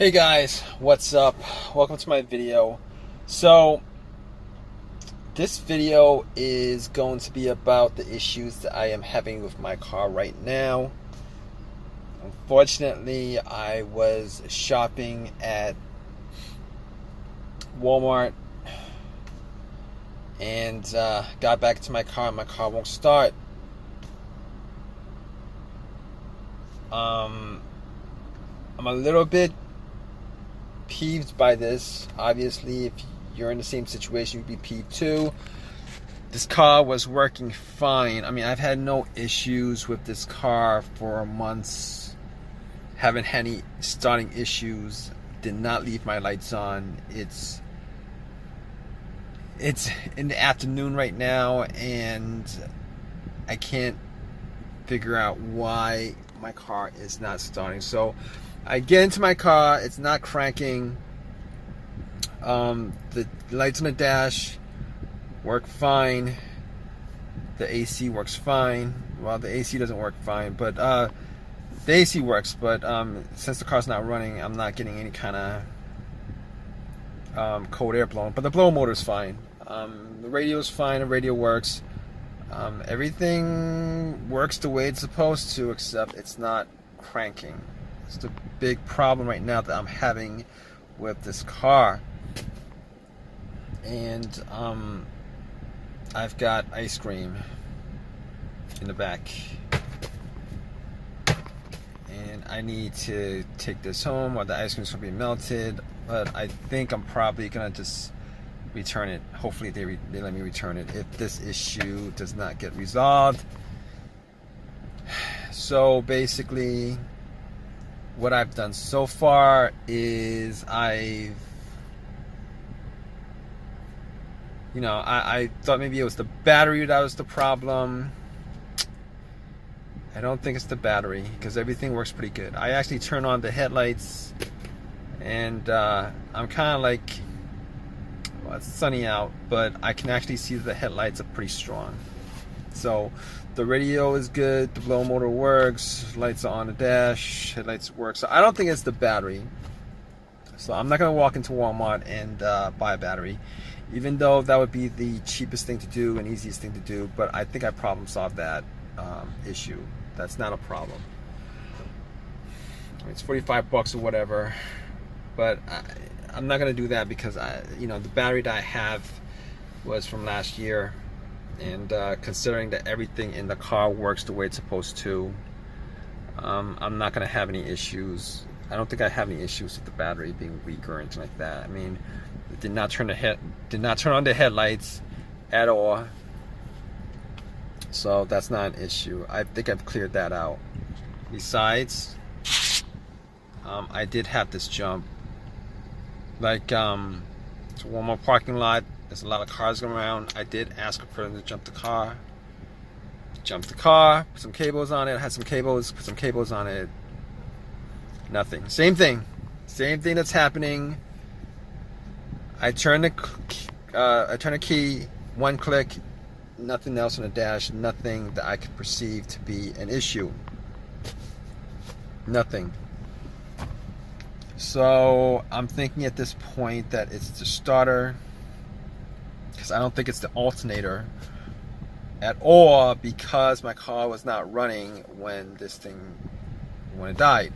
Hey guys, what's up? Welcome to my video. So this video is going to be about the issues that I am having with my car right now. Unfortunately, I was shopping at Walmart and got back to my car and my car won't start. I'm a little bit peeved by this. Obviously, if you're in the same situation, you'd be peeved too. This car was working fine. I mean, I've had no issues with this car for months. Haven't had any starting issues. Did not leave my lights on. It's in the afternoon right now, and I can't figure out why my car is not starting. So I get into my car, it's not cranking. The lights on the dash work fine. The AC works fine. Well, the AC doesn't work fine, but the AC works. But since the car's not running, I'm not getting any kind of cold air blowing. But the blower motor is fine. The radio is fine. The radio works. Everything works the way it's supposed to, except it's not cranking. It's the big problem right now that I'm having with this car. And I've got ice cream in the back, and I need to take this home or the ice cream's gonna be melted. But I think I'm probably gonna just return it. Hopefully they let me return it if this issue does not get resolved. So basically, what I've done so far is I thought maybe it was the battery that was the problem. I don't think it's the battery, because everything works pretty good. I actually turn on the headlights, and I'm kind of like, well, it's sunny out, but I can actually see that the headlights are pretty strong. So the radio is good, the blower motor works, lights are on the dash, headlights work. So I don't think it's the battery. So I'm not going to walk into Walmart and buy a battery, even though that would be the cheapest thing to do and easiest thing to do. But I think I problem solved that issue. That's not a problem. I mean, it's 45 bucks or whatever, but I'm not going to do that, because the battery that I have was from last year. And considering that everything in the car works the way it's supposed to, I'm not going to have any issues. I don't think I have any issues with the battery being weak or anything like that. I mean, it did not turn on the headlights at all, so that's not an issue. I think I've cleared that out. Besides, I did have this jump. Like, it's a Walmart parking lot. There's a lot of cars going around. I did ask for them to jump the car. Jumped the car, put some cables on it. I had some cables, put some cables on it. Nothing. Same thing. Same thing that's happening. I turn the key, one click, nothing else on the dash, nothing that I could perceive to be an issue. Nothing. So I'm thinking at this point that it's the starter, because I don't think it's the alternator at all, because my car was not running when it died.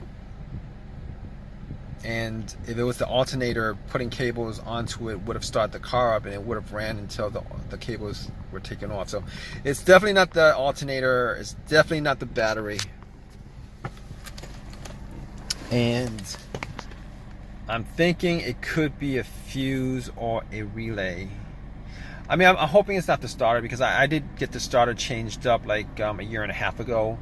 And if it was the alternator, putting cables onto it would have started the car up, and it would have ran until the cables were taken off. So it's definitely not the alternator. It's definitely not the battery. And I'm thinking it could be a fuse or a relay. I mean, I'm hoping it's not the starter, because I did get the starter changed up like a year and a half ago.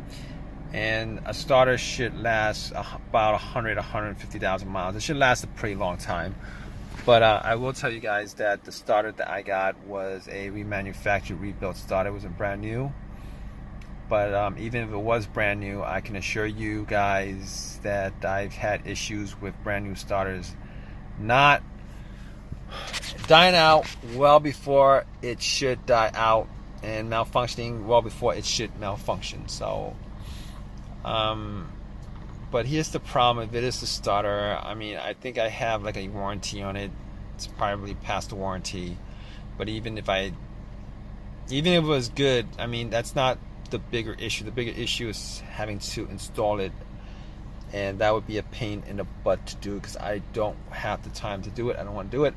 And a starter should last about 150,000 miles. It should last a pretty long time. But I will tell you guys that the starter that I got was a remanufactured, rebuilt starter. It wasn't brand new. But even if it was brand new, I can assure you guys that I've had issues with brand new starters not dying out well before it should die out, and malfunctioning well before it should malfunction. So But here's the problem: if it is the starter, I mean, I think I have like a warranty on it. It's probably past the warranty. But even if it was good, I mean, that's not the bigger issue. The bigger issue is having to install it, and that would be a pain in the butt to do because I don't have the time to do it. I don't want to do it.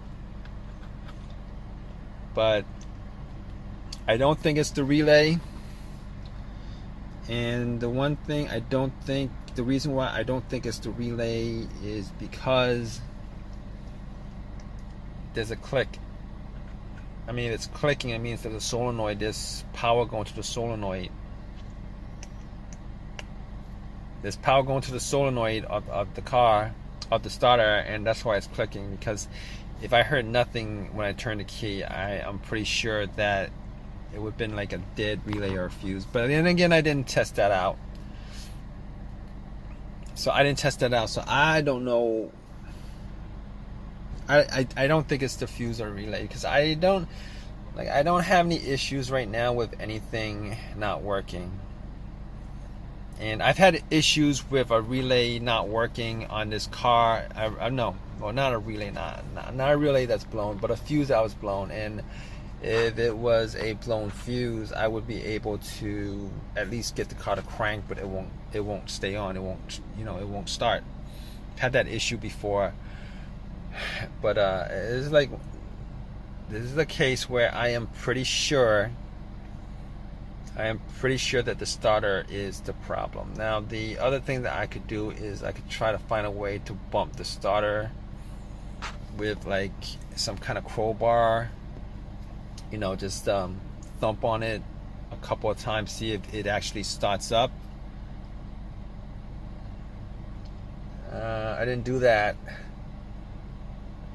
But I don't think it's the relay. And the reason why I don't think it's the relay is because there's a click. I mean, if it's clicking, it means that the solenoid, there's power going to the solenoid. There's power going to the solenoid of the car, of the starter, and that's why it's clicking. Because if I heard nothing when I turned the key, I'm pretty sure that it would have been like a dead relay or a fuse. But then again, I didn't test that out. So I don't know. I don't think it's the fuse or relay, because I don't have any issues right now with anything not working. And I've had issues with a relay not working on this car. Not a relay, not a relay that's blown, but a fuse that was blown. And if it was a blown fuse, I would be able to at least get the car to crank, but it won't stay on. It won't start. I've had that issue before. But this is a case where I am pretty sure that the starter is the problem. Now, the other thing that I could do is I could try to find a way to bump the starter with like some kind of crowbar. Just thump on it a couple of times, see if it actually starts up. I didn't do that.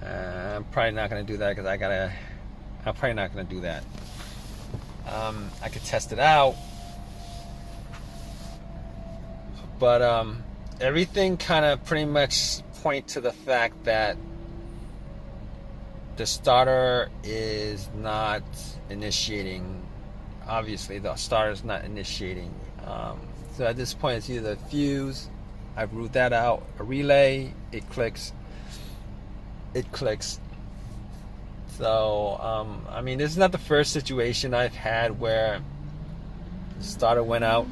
I'm probably not going to do that because I'm probably not going to do that. I could test it out, but everything kind of pretty much point to the fact that the starter is not initiating. Obviously, the starter is not initiating. So at this point, it's either the fuse. I've ruled that out. A relay, it clicks. So, I mean, this is not the first situation I've had where the starter went out.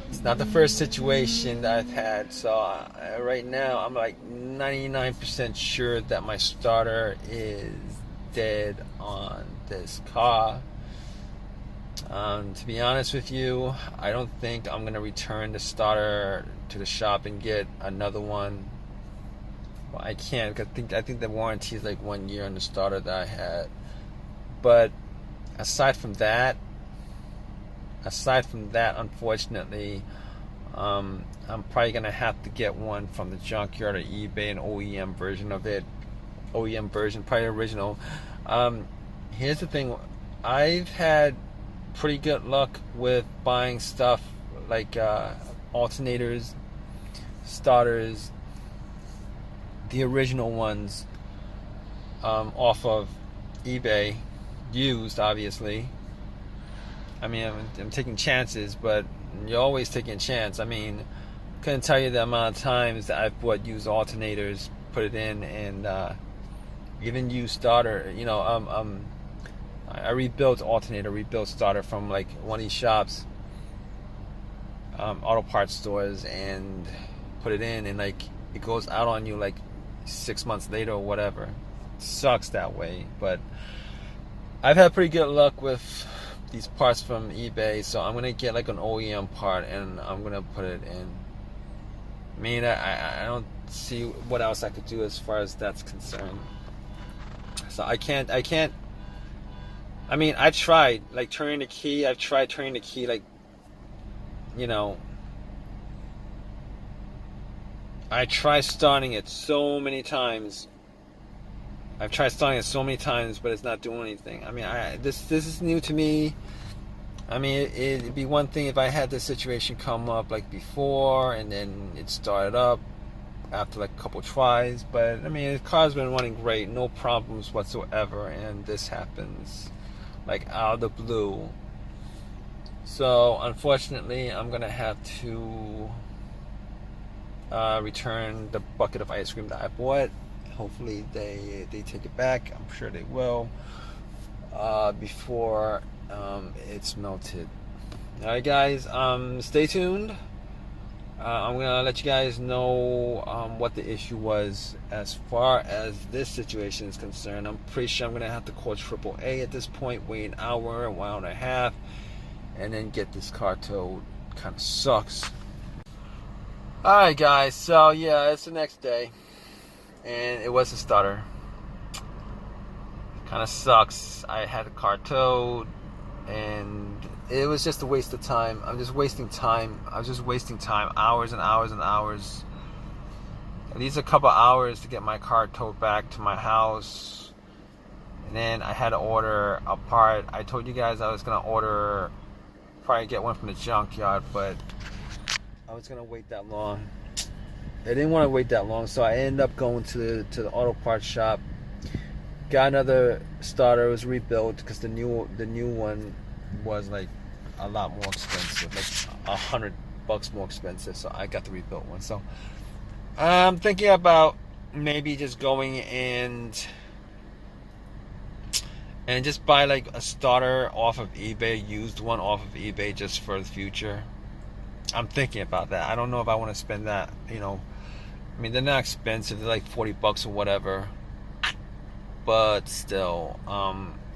It's not the first situation that I've had. So, right now, I'm like 99% sure that my starter is dead on this car. To be honest with you, I don't think I'm going to return the starter to the shop and get another one. Well, I can't, because I think the warranty is like 1 year on the starter that I had. But aside from that, unfortunately, I'm probably gonna have to get one from the junkyard or eBay, an OEM version of it. OEM version, probably original. Here's the thing: I've had pretty good luck with buying stuff like alternators, starters, the original ones, off of eBay, used, obviously. I mean, I'm taking chances, but you're always taking a chance. I mean, couldn't tell you the amount of times that I've bought used alternators, put it in, and even used starter. I rebuilt starter from like one of these shops, auto parts stores, and put it in, and like it goes out on you like 6 months later or whatever. It sucks that way, but I've had pretty good luck with these parts from eBay, so I'm gonna get like an OEM part and I'm gonna put it in. I mean, I don't see what else I could do as far as that's concerned. So I can't. I mean, I've tried like turning the key. Like, I tried starting it so many times. But it's not doing anything. I mean, this is new to me. I mean, it'd be one thing if I had this situation come up like before, and then it started up after like a couple tries. But I mean, the car's been running great, no problems whatsoever, and this happens like out of the blue. So unfortunately, I'm gonna have to return the bucket of ice cream that I bought. Hopefully they take it back. I'm sure they will before it's melted. Alright guys, stay tuned. I'm gonna let you guys know what the issue was as far as this situation is concerned. I'm pretty sure I'm gonna have to call AAA at this point, wait an hour and a half, and then get this car towed. Kind of sucks. Alright guys, so yeah, it's the next day, and it was a stutter. Kind of sucks. I had the car towed, and it was just a waste of time. I'm just wasting time. I was just wasting time, hours and hours and hours. At least a couple hours to get my car towed back to my house. And then I had to order a part. I told you guys I was gonna probably get one from the junkyard, but I was gonna wait that long. I didn't want to wait that long, so I ended up going to the auto parts shop. Got another starter. It was rebuilt because the new one was like a lot more expensive, like $100 more expensive. So I got the rebuilt one. So I'm thinking about maybe just going and just buy like a starter off of eBay, used one off of eBay, just for the future. I'm thinking about that. I don't know if I want to spend that. You know, I mean, they're not expensive. They're like $40 or whatever. But still,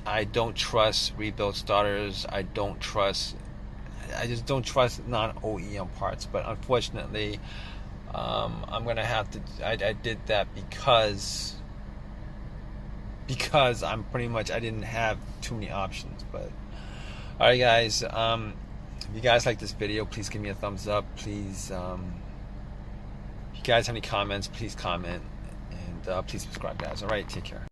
I don't trust rebuilt starters. I just don't trust non-OEM parts. But unfortunately, I'm gonna have to. I did that because I'm pretty much, I didn't have too many options. But all right, guys. If you guys like this video, please give me a thumbs up. Please, if you guys have any comments, please comment, and please subscribe, guys. All right, take care.